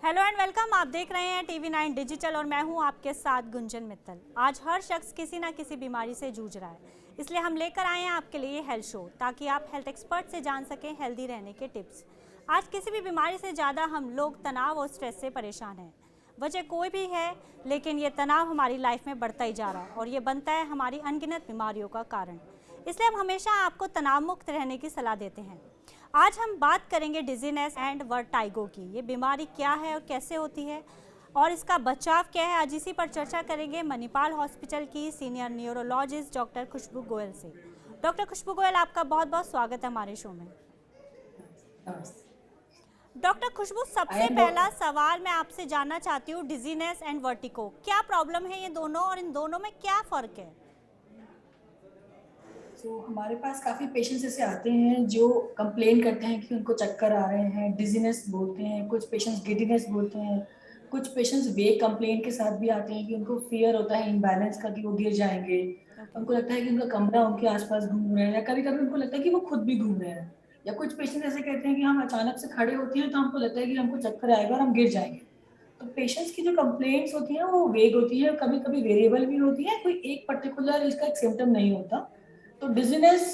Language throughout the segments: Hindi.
Hello and welcome. आप देख रहे हैं TV9 डिजिटल और मैं हूं आपके साथ गुंजन मित्तल। आज हर शख्स किसी ना किसी बीमारी से जूझ रहा है, इसलिए हम लेकर आए हैं आपके लिए हेल्थ शो, ताकि आप हेल्थ एक्सपर्ट से जान सकें हेल्दी रहने के टिप्स। आज किसी भी बीमारी से ज़्यादा हम लोग तनाव और स्ट्रेस से परेशान हैं। वजह कोई भी है, लेकिन ये तनाव हमारी लाइफ में बढ़ता ही जा रहा है और ये बनता है हमारी अनगिनत बीमारियों का कारण। इसलिए हम हमेशा आपको तनाव मुक्त रहने की सलाह देते हैं। आज हम बात करेंगे डिजीनेस एंड वर्टाइगो की। ये बीमारी क्या है और कैसे होती है और इसका बचाव क्या है, आज इसी पर चर्चा करेंगे मणिपाल हॉस्पिटल की सीनियर न्यूरोलॉजिस्ट डॉक्टर खुशबू गोयल से। डॉक्टर खुशबू गोयल, आपका बहुत बहुत स्वागत है हमारे शो में। डॉक्टर खुशबू, सबसे पहला सवाल मैं आपसे जानना चाहती हूँ, डिजीनेस एंड वर्टिगो क्या प्रॉब्लम है ये दोनों, और इन दोनों में क्या फ़र्क है? हमारे पास काफ़ी पेशेंट्स ऐसे आते हैं जो कंप्लेन करते हैं कि उनको चक्कर आ रहे हैं, डिजीनेस बोलते हैं, कुछ पेशेंट्स गिडीनेस बोलते हैं, कुछ पेशेंट्स वेग कंप्लेन के साथ भी आते हैं कि उनको फियर होता है इम्बैलेंस का कि वो गिर जाएंगे। उनको लगता है कि उनका कमरा उनके आसपास घूम रहे हैं, या कभी कभी उनको लगता है कि वो खुद भी घूम रहे हैं। या कुछ पेशेंट्स ऐसे कहते हैं कि हम अचानक से खड़े होते हैं तो हमको लगता है कि हमको चक्कर आएगा और हम गिर जाएंगे। तो पेशेंट्स की जो कंप्लेंट्स होती हैं वो वेग होती है, कभी कभी वेरिएबल भी होती है, कोई एक पर्टिकुलर इसका एक सिम्टम नहीं होता। तो डिजीनेस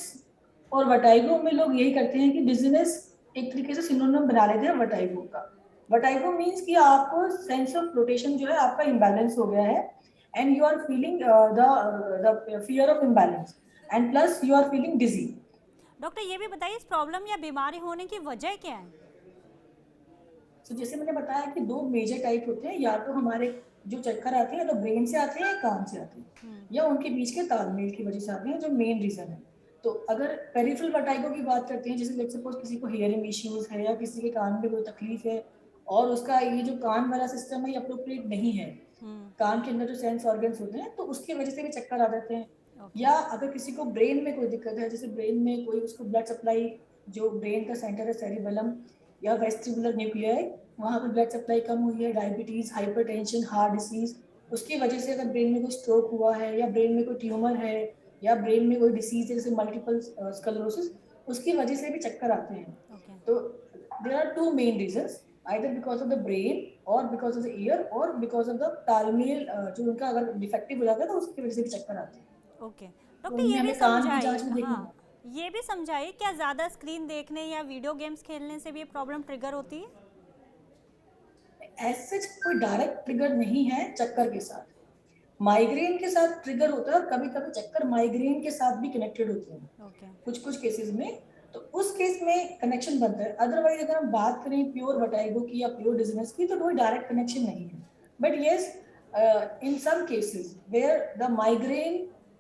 और वर्टाइगो में लोग यही करते हैं कि डिजीनेस एक तरीके से सिनोनिम बना लेते हैं वर्टाइगो का। वर्टाइगो मीन्स कि आपको सेंस ऑफ रोटेशन जो है आपका इम्बैलेंस हो गया है, and you are feeling the fear of imbalance, and plus you are feeling dizzy. Doctor, ये भी बताइए, इस प्रॉब्लम या बीमारी होने की वजह क्या है? तो जैसे मैंने बताया कि दो मेजर टाइप होते हैं, या तो हमारे जो चक्कर आते हैं तो ब्रेन से आते हैं या कान से आते हैं, या उनके बीच के तालमेल की वजह से आते हैं, जो मेन रीजन है। तो अगर पेरिफेरल वर्टाइगो की बात करते हैं, जैसे लेट्स सपोज किसी को हियरिंग इश्यूज है या किसी के कान में कोई तकलीफ है और उसका ये जो कान वाला सिस्टम है ये अप्रोप्रिएट नहीं है, कान के अंदर जो सेंस ऑर्गन्स होते हैं, तो उसकी वजह से भी चक्कर आ जाते हैं। या अगर किसी को ब्रेन में कोई दिक्कत है, जैसे ब्रेन में कोई उसको ब्लड सप्लाई, जो ब्रेन का सेंटर है सेरिबेलम या वेस्टिबुलर न्यूक्लियाई, वहाँ पर ब्लड सप्लाई कम हुई है, डायबिटीज, हाइपरटेंशन, हार्ट डिसीज, उसकी वजह से अगर ब्रेन में कोई स्ट्रोक हुआ है या ब्रेन में कोई ट्यूमर है या ब्रेन में कोई डिसीज है जैसे मल्टीपल स्क्लेरोसिस, उसकी वजह से भी चक्कर आते हैं। तो there are two main reasons, either because of the brain or because of the ear or because of the तालमेल, जो उनका अगर डिफेक्टिव हो जाता है तो उसकी वजह से भी चक्कर आते हैं। ओके तो डॉक्टर, उनमें ये भी हमें कान की समझाइए। जांच में देखना। हाँ, ये भी समझाइए, क्या ज़्यादा स्क्रीन देखने या वीडियो गेम्स खेलने से भी ये प्रॉब्लम ट्रिगर होती है? एज सच कोई डायरेक्ट ट्रिगर नहीं है चक्कर के साथ, माइग्रेन के साथ ट्रिगर होता है और कभी कभी चक्कर माइग्रेन के साथ भी कनेक्टेड होते हैं, कुछ कुछ केसेस में। तो उस केस में कनेक्शन बनता है, अदरवाइज अगर हम बात करें प्योर वर्टाइगो की या प्योर डिजीनेस की तो कोई डायरेक्ट कनेक्शन नहीं है। But yes, in some cases where the migraine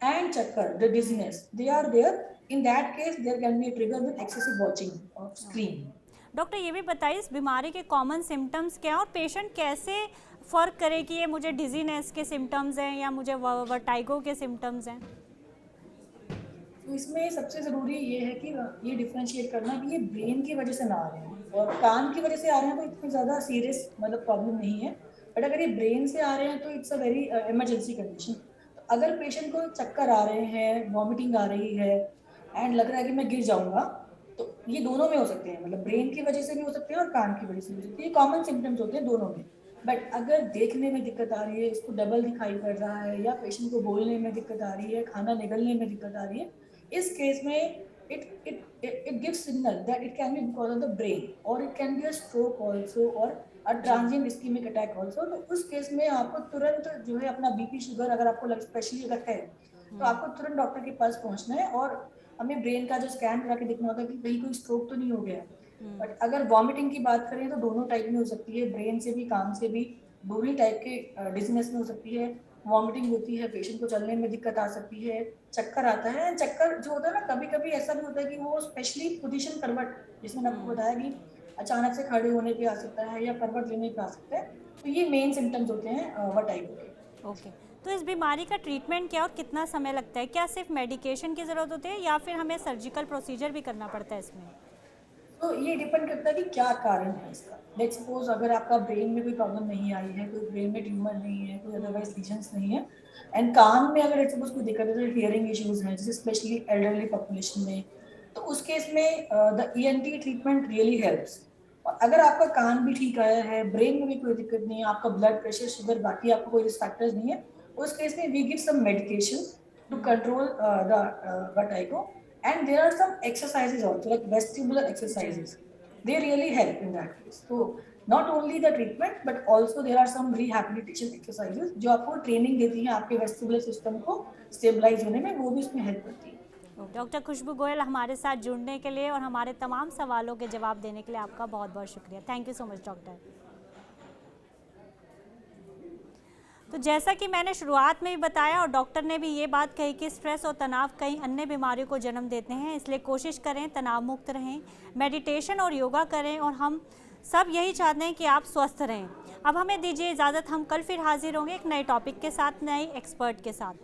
and चक्कर, the dizziness, they are there, in that case there can be a trigger with excessive watching of screen. Doctor, ये भी बताइए, इस बीमारी के कॉमन सिम्टम्स क्या हैं और पेशेंट कैसे फ़र्क करे कि ये मुझे डिजीनेस के सिम्टम्स हैं या मुझे वर्टाइगो के सिम्टम्स हैं? तो इसमें सबसे ज़रूरी ये है कि ये डिफ्रेंशिएट करना कि ये ब्रेन की वजह से ना आ रहे हैं और कान की वजह से आ रहे हैं तो इतनी ज़्यादा सीरियस मतलब प्रॉब्लम नहीं है। बट अगर ये ब्रेन से आ रहे हैं तो it's a very emergency condition. तो अगर पेशेंट को चक्कर आ रहे हैं, वॉमिटिंग आ रही है एंड लग रहा है कि मैं गिर जाऊंगा, तो ये दोनों में हो सकते हैं, मतलब ब्रेन की वजह से भी हो सकते हैं और कान की वजह से भी हो सकती है, ये कॉमन सिम्टम्स होते हैं दोनों में। बट अगर देखने में दिक्कत आ रही है, इसको डबल दिखाई पड़ रहा है, या पेशेंट को बोलने में दिक्कत आ रही है, खाना निगलने में दिक्कत आ रही है, इस केस में it gives signal that it can be because of the brain or it can be a stroke also or a transient ischemic attack also। तो उस केस में आपको तुरंत जो है अपना बीपी शुगर अगर आपको स्पेशली अगर है तो आपको तुरंत डॉक्टर के पास पहुंचना है और हमें ब्रेन का जो स्कैन करा के देखना होता है कि कहीं कोई स्ट्रोक तो नहीं हो गया। बट अगर वॉमिटिंग की बात करें तो दोनों टाइप में हो सकती है, ब्रेन से भी कान से भी, दोनों टाइप के डिजीनेस में हो सकती है। वॉमिटिंग होती है, पेशेंट को चलने में दिक्कत आ सकती है, चक्कर आता है। चक्कर जो होता है ना, कभी कभी ऐसा भी होता है कि वो स्पेशली पोजीशन करवट, जिसमें मैंने आपको बताया कि अचानक से खड़े होने पे आ सकता है या करवट लेने पे आ सकता है। तो ये मेन सिम्टम्स होते हैं वर्टाइगो के। ओके, तो इस बीमारी का ट्रीटमेंट क्या और कितना समय लगता है? क्या सिर्फ मेडिकेशन की ज़रूरत होती है या फिर हमें सर्जिकल प्रोसीजर भी करना पड़ता है इसमें? तो ये डिपेंड करता है कि क्या कारण है इसका। लेट्स सपोज अगर आपका ब्रेन में कोई प्रॉब्लम नहीं आई है, कोई ब्रेन में ट्यूमर नहीं है, कोई अदरवाइज लीजन्स नहीं है, एंड कान में अगर लेट्स सपोज कोई दिक्कत है, तो हियरिंग इश्यूज हैं जैसे स्पेशली एल्डरली पॉपुलेशन में, तो उस केस में the ENT treatment really helps. और अगर आपका कान भी ठीक आया है, ब्रेन में भी कोई दिक्कत नहीं है, आपका ब्लड प्रेशर, शुगर, बाकी आपको कोई रिस्क फैक्टर्स नहीं है, उस केस में we give some medication to control the vertigo, and there are some exercises also, like vestibular exercises. They really help in that case. So not only the treatment but also there are some rehabilitation exercises जो आपको ट्रेनिंग देती हैं आपके वेस्टिबुलर सिस्टम को स्टेबलाइज होने में, वो भी इसमें हेल्प करती है। डॉक्टर खुशबू गोयल, हमारे साथ जुड़ने के लिए और हमारे तमाम सवालों के जवाब देने के लिए आपका बहुत बहुत शुक्रिया। Thank you so much doctor. तो जैसा कि मैंने शुरुआत में भी बताया और डॉक्टर ने भी ये बात कही कि स्ट्रेस और तनाव कई अन्य बीमारियों को जन्म देते हैं, इसलिए कोशिश करें तनाव मुक्त रहें, मेडिटेशन और योगा करें, और हम सब यही चाहते हैं कि आप स्वस्थ रहें। अब हमें दीजिए इजाज़त, हम कल फिर हाजिर होंगे एक नए टॉपिक के साथ, नए एक्सपर्ट के साथ।